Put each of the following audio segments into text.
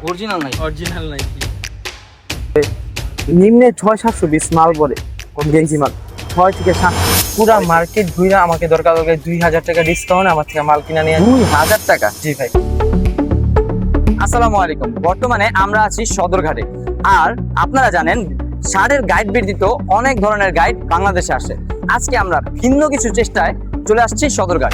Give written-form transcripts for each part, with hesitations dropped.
Original নাই, original Nike. নিম্নে 6-720 মাল পরে গেঞ্জি মাল 6 থেকে 7। পুরা মার্কেট ঘুরে আমাকে দরকার 2000 টাকা ডিসকাউন্ট আমার থেকে মাল কিনা নিয়ে 2000 টাকা। জি ভাই। আসসালামু আলাইকুম। বর্তমানে আমরা আছি সদরঘাটে। আর আপনারা জানেন শার্টের গাইড ব্যতীত অনেক ধরনের গাইড বাংলাদেশে আসে। আজকে আমরা ভিন্ন কিছু চেষ্টায় চলে আসছি সদরঘাট।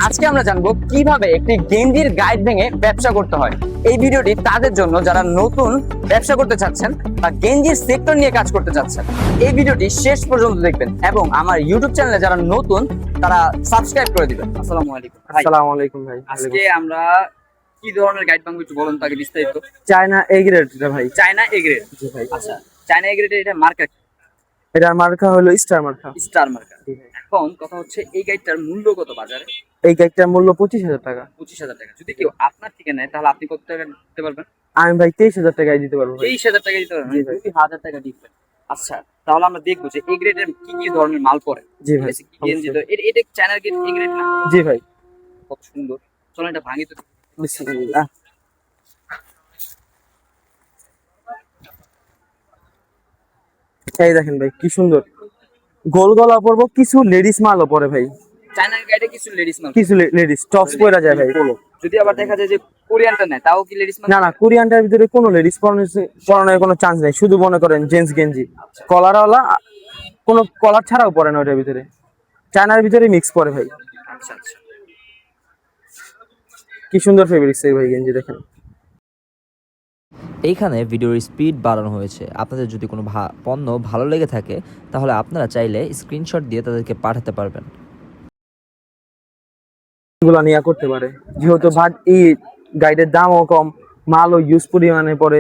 আজকে আমরা জানবো কিভাবে একটি গেঞ্জির গাইড ভেঙে ব্যবসা করতে হয়। এই ভিডিওটি তাদের জন্য যারা নতুন ব্যবসা করতে চাচ্ছেন বা গেঞ্জির সেক্টর নিয়ে কাজ করতে চাচ্ছেন। এই ভিডিওটি শেষ পর্যন্ত দেখবেন এবং আমার ইউটিউব চ্যানেলে যারা নতুন তারা সাবস্ক্রাইব করে দিবেন। আসসালামু আলাইকুম ভাই। আসসালামু আলাইকুম ভাই। আজকে আমরা কি ধরনের গাইড ভাঙবো একটু বলুন তাকে বিস্তারিত। চায়না এ গ্রেড রে ভাই। China A grade. জি ভাই। আচ্ছা, চায়না এ গ্রেডের এটা মার্কা এটার মার্কা হলো স্টার মার্কা। স্টার মার্কা। এখন কথা হচ্ছে এই গাইডটার মূল্য কত বাজারে? এই গাইডটার মূল্য 25,000 টাকা। 25,000 টাকা। যদি কেউ আপনার থেকে নেয় তাহলে আপনি কত টাকা দিতে পারবেন? আমি ভাই 23,000 টাকায় দিতে পারবো ভাই। 23,000 টাকা দিতে পারবেন। জি ভাই। 2,000 টাকা ডিফারেন্ট। আচ্ছা, তাহলে আমরা দেখবো যে এই গ্রেডের কি কি ধরনের মাল পড়ে। জি ভাই। ঠিক আছে, কি গেঞ্জি তো এটা চায়নার গ্রেড এই গ্রেড না? জি ভাই। কত সুন্দর। চলো এটা ভাঙি তো। বিসমিল্লাহ। এই দেখেন ভাই কি সুন্দর গোল গলা পরবো, কিছু লেডিস মালও পরে ভাই, চায়নার গাইডে কিছু লেডিস মাল। কিছু লেডিস টপস পরা যায় ভাই। যদি আবার দেখা যায় যে কোরিয়ানটা নেয় তাও কি লেডিস মাল? না না, কোরিয়ানটার ভিতরে কোনো লেডিস পরানোর কোনো চান্স নেই, শুধু মনে করেন জেন্টস গেঞ্জি কলারওয়ালা, কোনো কলার ছাড়াও পরে না ওটার ভিতরে। চায়নার ভিতরে মিক্স পরে ভাই। আচ্ছা আচ্ছা। কি সুন্দর ফেব্রিক্স এই ভাই গেঞ্জি দেখেন। এইখানে ভিডিওর স্পিড বাড়ানো হয়েছে। আপনাদের যদি কোনো পণ্য ভালো লেগে থাকে তাহলে আপনারা চাইলে স্ক্রিনশট দিয়ে তাদেরকে পাঠাতে পারবেন। এগুলো নিয়ে করতে পারে, যেহেতু এই গাইডের দামও কম, মালও ইউজ পরিমাণে পরে।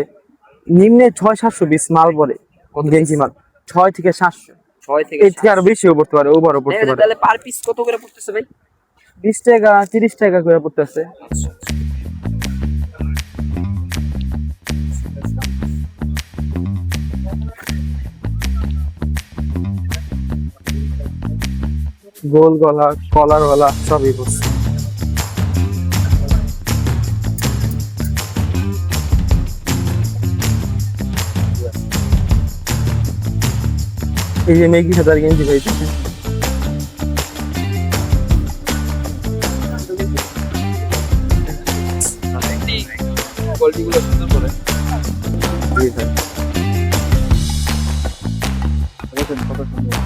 নিম্নে 6-720 মাল পরে গেঞ্জি মাল 6 থেকে 700। 6 থেকে এর থেকে আরো বেশিও পড়তে পারে, ওভারও পড়তে পারে। তাহলে পার পিস কত করে পড়তেছে ভাই? 20 টাকা 30 টাকা করে পড়তেছে। গোল গলা কলার গলা সবই পড়ছে। এই যে মেঘি হাজার গেঞ্জি ভাই দেখেন। কোয়ালিটিগুলো সুন্দর করে। জি ভাই। দেখেন কত সুন্দর।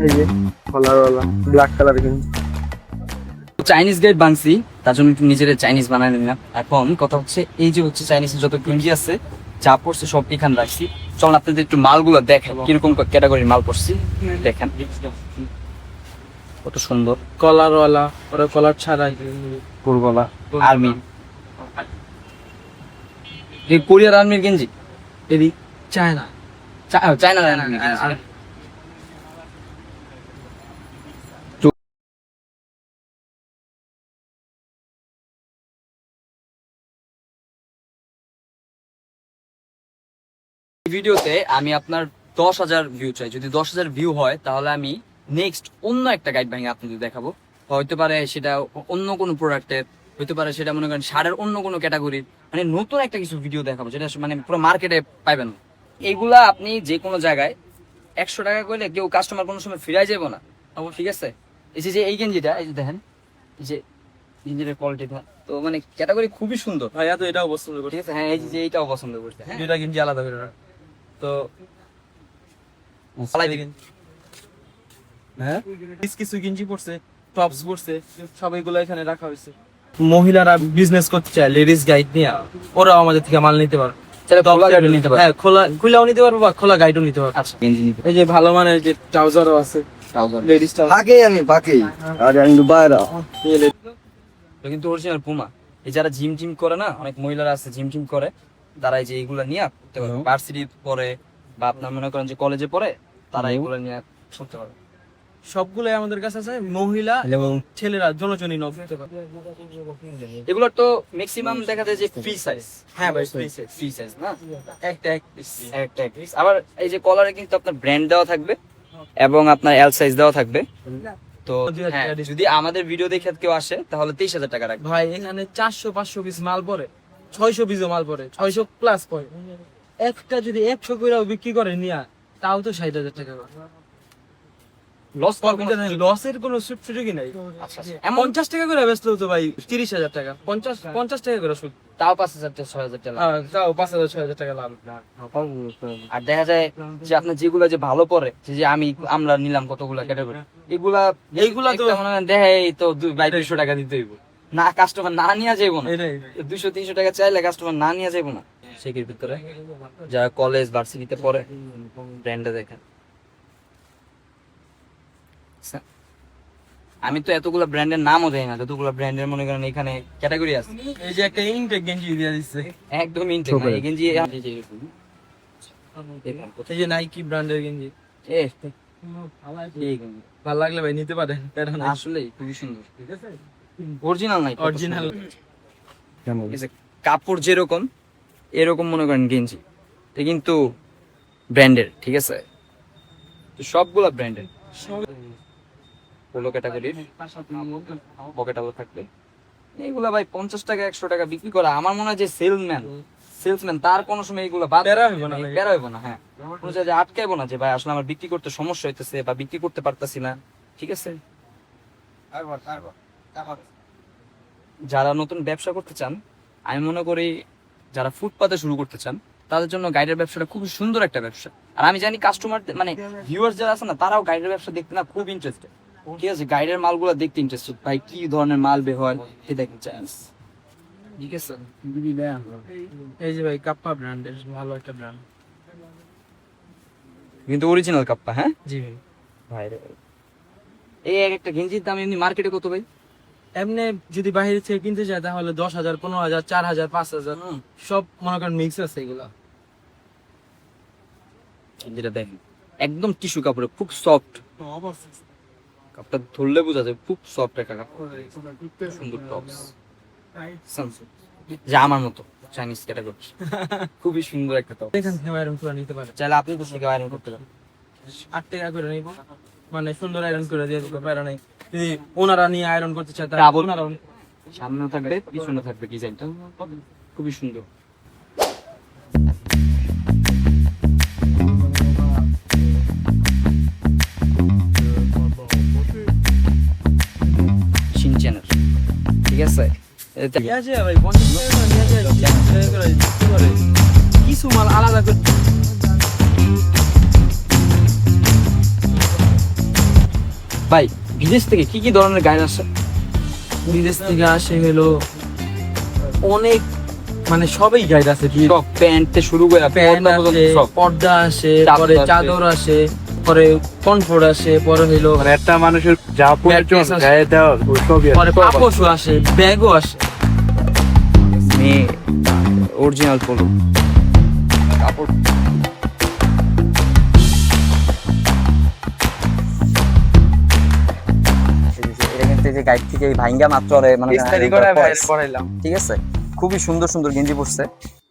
এই যে কলারওয়ালা ব্ল্যাক কালার গেঞ্জি। চাইনিজ গাইড বানছি, তার জন্য একটু নিজের চাইনিজ বানাই নিলাম। এখন কথা হচ্ছে এই যে হচ্ছে চাইনিজের যত গেঞ্জি আছে যা পড়ছে সব এখানে রাখছি। চলুন আপনাদের একটু মালগুলো দেখেন কিরকম ক্যাটাগরির মাল পড়ছি। দেখেন কত সুন্দর। কলারওয়ালা, ওরা কলার ছাড়াই। পুরগলা আর্মি, এই কোরিয়ার আর্মির গেঞ্জি। এদি চায়না। চায়না ভিডিওতে আমি আপনার 10,000 ভিউ চাই। যদি 10,000 ভিউ হয় তাহলে আমি নেক্সট অন্য একটা গাইড ভেঙে আপনাদের দেখাবো। হইতে পারে সেটা অন্য কোনো প্রোডাক্টের, হইতে পারে সেটা মনে করেন সারের অন্য কোনো ক্যাটাগরির, মানে নতুন একটা কিছু ভিডিও দেখাবো যেটা মানে পুরো মার্কেটে পাইবেন। এইগুলা আপনি যে কোনো জায়গায় 100 টাকা করলে কেউ কাস্টমার কোনো সময় ফিরাই যাবো না। ঠিক আছে, এই যে এই গেঞ্জিটা, এই যে দেখেন এই যে গেঞ্জিটার কোয়ালিটিটা তো মানে ক্যাটাগরি খুবই সুন্দর। ভাইয়া তো এটাও পছন্দ ঠিক করছে। আছে, হ্যাঁ এই যে এইটাও পছন্দ করতে। হ্যাঁ দুইটা গেঞ্জি আলাদা করে রাখ। তো চালাই দিবেন। হ্যাঁ কিছু গেঞ্জি পড়ছে, টপস পড়ছে, সব এগুলো এখানে রাখা হয়েছে। মহিলারা বিজনেস করতে চায় লেডিস গাইড নিয়ে, ওরাও আমাদের থেকে মাল নিতে পারবে। খোলা গাইডও নিতে পারবে। হ্যাঁ, খোলাও নিতে পারবো বা খোলা গাইডও নিতে পারবো। আচ্ছা, গেঞ্জি নিতে এই যে ভালো মানের যে ট্রাউজারও আছে, ট্রাউজার লেডিস ট্রাউজার। কিন্তু অরিজিনাল পুমা। এই যারা জিম টিম করে না, অনেক মহিলারা আছে জিম টিম করে, তারা এই যে এইগুলা নিয়ে করতে পারবে। ভার্সিটি পরে বা আপনার মনে করেন যে কলেজে পড়ে তারা এইগুলা নিয়ে করতে পারবে। সবগুলোই আমাদের কাছে আছে, মহিলা এবং ছেলেরা জনজনই নক করতে পারবে। এগুলো তো ম্যাক্সিমাম দেখা যায় যে ফ্রি সাইজ। হ্যাঁ ভাই, ফ্রি সাইজ না, একটা একটা piece। আবার এই যে কলারে কিন্তু আপনার ব্র্যান্ড দেওয়া থাকবে এবং আপনার এল সাইজ দেওয়া থাকবে। তো 2000 হ্যাঁ, টাকা discount। যদি আমাদের ভিডিও দেখে কেউ আসে তাহলে 23,000 টাকা রাখবে। ভাই এখানে 400-500 পিস মাল পরে, 600 পিসও মাল পরে, 600 প্লাস পরে। একটা যদি 100 কইরাও বিক্রি করে নিয়া, তাও তো 60,000 টাকা। লস করার কোনো লসের কোনো সুযোগই নাই। আচ্ছা, এমন 50 টাকা করে বেচলেও তো ভাই 30,000 টাকা, 50 টাকা করে সুদ। তাও 5,000 থেকে 6,000 টাকা লাভ। তাও 5,000-6,000 টাকা লাভ। আর দেখা যায় যে আপনার যেগুলো যে ভালো পড়ে, যে আমরা নিলাম কতগুলা ক্যাটাগরি, এইগুলা তো মনে হয় দেখাই তো 200 টাকা দিতে হইব না, কাস্টমার না নিয়ে যাইবো না। এটাই 200-300 টাকা চাইলে কাস্টমার না নিয়ে যাইবো না। সেকের ভিতরে যারা কলেজ ভার্সিটিতে পড়ে ব্র্যান্ডে দেখেন। আমি তো এতগুলা ব্র্যান্ডের নামও দেই না, যতগুলা ব্র্যান্ডের মনে করেন এখানে ক্যাটাগরি আছে। এই যে একটা ইনটেক গেঞ্জি দিয়ে দিচ্ছে, একদম ইনটেক না, এই গেঞ্জি এই যে এরকম। এই যে নাইকি ব্র্যান্ডের গেঞ্জি। এই গেঞ্জি। ভালো লাগলে ভাই নিতে পারেন, প্যারা নাই। আসলে খুবই সুন্দর, অরিজিনাল নাই, অরিজিনাল। কাপড় যেরকম এরকম মনে করেন গেঞ্জি, এটা কিন্তু ব্র্যান্ডের, ঠিক আছে? তো সবগুলা ব্র্যান্ডের, পোলো ক্যাটাগরির পকেট আলো থাকবে। এইগুলা ভাই 50 টাকা 100 টাকা বিক্রি করা, আমার মনে হয় যে সেলসম্যান তার কোনো সময় এইগুলা বাদ প্যারা হইবো না, প্যারা হইবো না। হ্যাঁ, কোনো জায়গায় আটকাইবো না যে ভাই আসলে আমার বিক্রি করতে সমস্যা হইতেছে বা বিক্রি করতে পারতাছি না, ঠিক আছে? যারা নতুন ব্যবসা করতে চান, আমি মনে করি যারা ফুটপাতে শুরু করতে চান তাদের জন্য গাইডের ব্যবসাটা খুব সুন্দর একটা ব্যবসা। আর আমি জানি কাস্টমার মানে ভিউয়ার্স যারা আছে না, তারাও গাইডের ব্যবসা দেখতে না খুব ইন্টারেস্টেড, ঠিক আছে? গাইডের মালগুলো দেখতে ইন্টারেস্টেড, ভাই কি ধরনের মাল বের হয় এটা দেখতে চান, ঠিক আছে? এই যে ভাই কাপ্পা ব্র্যান্ডের ভালো একটা ব্র্যান্ড। কিন্তু অরিজিনাল কাপ্পা। হ্যাঁ জি ভাই। ভাই রে ভাই, এই এক একটা গেঞ্জির দাম এমনি মার্কেটে কত ভাই? এমনি যদি বাইরে থেকে কিনতে চায় তাহলে 10,000, 15,000, 4,000, 5,000 সব মনে করেন মিক্স আছে এগুলা। যেটা দেখেন একদম টিস্যু কাপড়ে, খুব সফট, কাপড়টা ধরলে বোঝা যায় খুব সফট একটা কাপড়, সুন্দর টপস, যা আমার মতো চাইনিজ ক্যাটাগরি, খুবই সুন্দর একটা টপ। এখান থেকে আয়রন করে নিতে পারে। চাইলে আপনি তো থেকে আয়রন করতে পারেন। 8 টাকা করে নিব, মানে সুন্দর আয়রন করে দিয়ে দিতে পারে নাই। যদি ওনারা নিয়ে আয়রন করতে চায় তাহলে ডাবল ওনারাও সামনে থাকবে পিছনে থাকবে, ডিজাইনটা খুবই সুন্দর। শিনচ্যানের, ঠিক আছে? এটা ঠিক আছে ভাই, 50 টাকা করে নিয়ে যায়, 40 টাকা করে বিক্রি করে। কিছু মাল আলাদা করে ভাই বিদেশ থেকে কি কি ধরনের গাইড আসে? বিদেশ থেকে আসে হলো অনেক, মানে সবই গাইড আছে। সব প্যান্ট থেকে শুরু করে প্যান্ট পর্দা পর্যন্ত আসে, সব। পর্দা আসে, চাদর পরে আসে। চাদর আসে, পরে কমফোর্ট আসে, পরে হইলো একটা মানুষের যা প্রয়োজন Mattress আছে। গায়ে দেওয়ার ওই সবই আছে। পরে পাপোশও আসে, ব্যাগও আসে। অরিজিনাল পোলো কাপড়। এটা কিন্তু এই যে গাইড থেকে ভাইঙ্গা মাত্র মানে ইস্তারি করে বাইরে পড়াইলাম। ঠিক আছে? খুবই সুন্দর সুন্দর গেঞ্জি পরছে।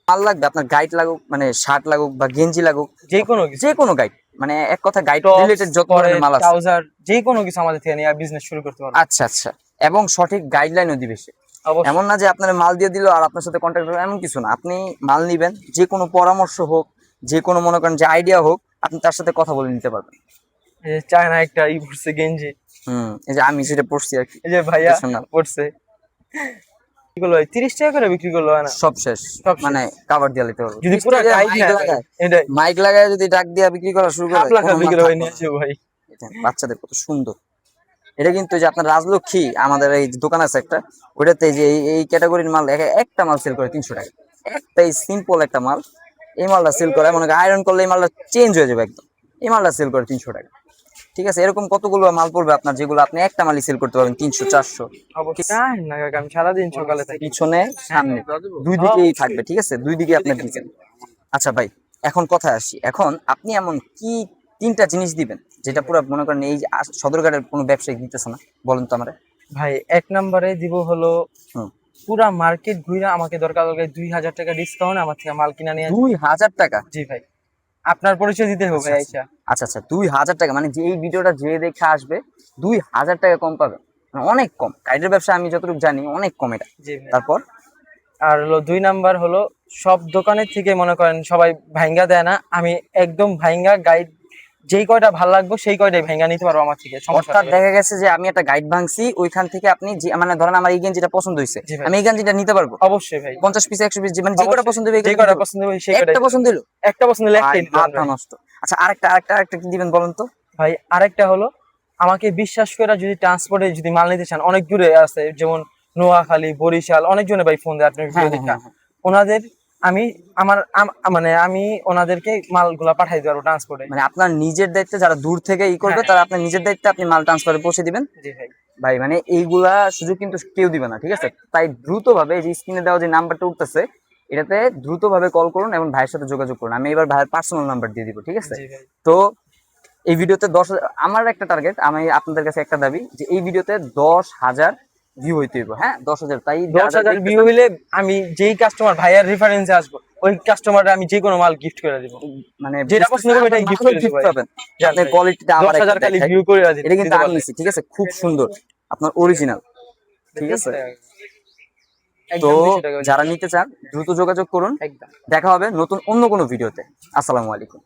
মাল লাগবে আপনার, গাইড লাগুক মানে শার্ট লাগুক বা গেঞ্জি লাগুক, যে কোনো কিছু, যে কোনো গাইড, মানে এক কথা গাইড রিলেটেড যত পরে ধরনের মাল আছে। ট্রাউজার, যে কোনো কিছু আমাদের থেকে নিয়ে বিজনেস শুরু করতে পারবে। আচ্ছা আচ্ছা, এবং সঠিক গাইডলাইনও দিবে সে। অবশ্যই। এমন না যে আপনার মাল দিয়ে দিল আর আপনার সাথে কন্ট্যাক্ট হবে, এমন কিছু না। আপনি মাল নিবেন, যে কোনো পরামর্শ হোক, যে কোনো মনে করেন যে আইডিয়া হোক, আপনি তার সাথে কথা বলে নিতে পারবেন। এই যে চায়না একটা ই পড়ছে গেঞ্জি, এই যে আমি সেটা পড়ছি আর কি। এই যে ভাইয়া শোনা। পড়ছে, কি করলো 30 টাকা করে বিক্রি করলো, হয় না? সব শেষ, সব শেষ। মানে কাভার দিয়ে নিতে পারবো। যদি পুরো টাইট না লাগে, এটাই মাইক লাগায় যদি ডাক দিয়া বিক্রি করা শুরু করে, হাফ লাখ কোনো বিক্রি মাথা হয়ে না। নিয়েছে ভাই। এটা বাচ্চাদের কত সুন্দর। এটা কিন্তু যে আপনার রাজলক্ষ্মী আমাদের এই দোকান আছে একটা, ওটাতে যে এই ক্যাটাগরির মাল একটা মাল সেল করে 300 টাকা। একটাই সিম্পল একটা মাল, এই মালটা সেল করে মনে করেন আয়রন করলে এই মালটা চেঞ্জ হয়ে যাবে একদম। এই মালটা সেল করে 300 টাকা, ঠিক আছে? এরকম কতগুলো মাল পড়বে আপনার, যেগুলো আপনি একটা মালই সেল করতে পারবেন 300-400। অবশ্যই না কাকা, আমি সারাদিন সকালে থাকি। পিছনে সামনে দুই দিকেই থাকবে, ঠিক আছে? দুই দিকে আপনার ডিজাইন। আচ্ছা ভাই, এখন কথায় আসি। এখন আপনি এমন কি 3টা জিনিস দিবেন যেটা পুরো মনে করেন এই যে সদরঘাটের কোনো ব্যবসায়ী দিতেছে না, বলেন তো আমারে। ভাই 1 নম্বরে দিব হলো হুম। পুরা মার্কেট ঘুরে আমাকে দরকার 2,000 টাকা ডিসকাউন্ট আমার থেকে মাল কিনা নিয়ে 2000 টাকা? জি ভাই। আপনার পরিচয় দিতে হবে ভাই আইসা। আচ্ছা আচ্ছা, 2000 টাকা মানে যে এই ভিডিওটা যে দেখে আসবে 2000 টাকা কম পাবে, মানে অনেক কম। গাইডের ব্যবসা আমি যতটুকু জানি অনেক কম এটা। জি ভাই। তারপর আর হলো 2 নাম্বার হলো সব দোকানের থেকে মনে করেন সবাই ভাইঙ্গা দেয় না, আমি একদম ভাইঙ্গা গাইড যেই কয়টা ভালো লাগবে সেই কয়টাই ভাইঙ্গা নিতে পারবো আমার থেকে, সমস্যা অর্থাৎ নেই। দেখা গেছে যে আমি একটা গাইড ভাঙছি, ওইখান থেকে আপনি যে মানে ধরেন আমার এই গেঞ্জিটা পছন্দ হয়েছে, জি ভাই। আমি এই গেঞ্জিটা নিতে পারবো অবশ্যই ভাই, 50 পিস 100 পিস, মানে যে কটা অবশ্যই। পছন্দ হবে যে কয়টা পছন্দ হবে সেই কয়টাই। একটা পছন্দ হলো একটা পছন্দ হলে একটাই নিতে মাথা পারবেন। নষ্ট। আচ্ছা আরেকটা কি দিবেন বলেন তো? ভাই আরেকটা হলো, আমাকে বিশ্বাস করে যদি ট্রান্সপোর্টে যদি মাল নিতে চান, অনেক দূরে আছে যেমন নোয়াখালী, বরিশাল, অনেক জনে ভাই ফোন দেয় আপনার ভিডিও হ্যাঁ, দেখা, হ্যাঁ, হ্যাঁ। ওনাদের আমি মানে আমি ওনাদেরকে মালগুলা পাঠাই দিতে পারবো ট্রান্সপোর্টে। মানে আপনার নিজের দায়িত্বে, যারা দূর থেকে করবে হ্যাঁ। তারা আপনার নিজের দায়িত্বে আপনি মাল ট্রান্সফারে পৌঁছে দিবেন। জি ভাই। ভাই মানে এইগুলা সুযোগ কিন্তু কেউ দিবে না, ঠিক আছে? তাই দ্রুত ভাবে যে স্ক্রিনে দেওয়া যে নাম্বারটা উঠতেছে, এটাতে দ্রুত ভাবে কল করুন এবং ভাইয়ের সাথে যোগাযোগ করুন। আমি এবার ভাইয়ের পার্সোনাল নাম্বার দিয়ে দিব, ঠিক আছে? জি ভাই। তো এই ভিডিওতে 10,000, আমার একটা টার্গেট, আমি আপনাদের কাছে একটা দাবি যে এই ভিডিওতে 10,000 ভিউ হইতে হইব। হ্যাঁ 10,000, তাই 10,000 ভিউ হইলে আমি যেই কাস্টমার ভাইয়ার রেফারেন্সে আসবো ওই কাস্টমারটা আমি যে কোনো মাল গিফট করে দিব, মানে যেটা পছন্দ করবে এটাই gift করে দিবো ভাই। পাবেন। আপনার কোয়ালিটিটা আবার 10,000 খালি দেখাই। ভিউ করে এটা কিন্তু আমি নিছি, ঠিক আছে? খুব সুন্দর, আপনার অরিজিনাল, ঠিক আছে? তো যারা নিতে চান দ্রুত যোগাযোগ করুন। একদম। দেখা হবে নতুন অন্য কোনো ভিডিওতে। আসসালামু আলাইকুম।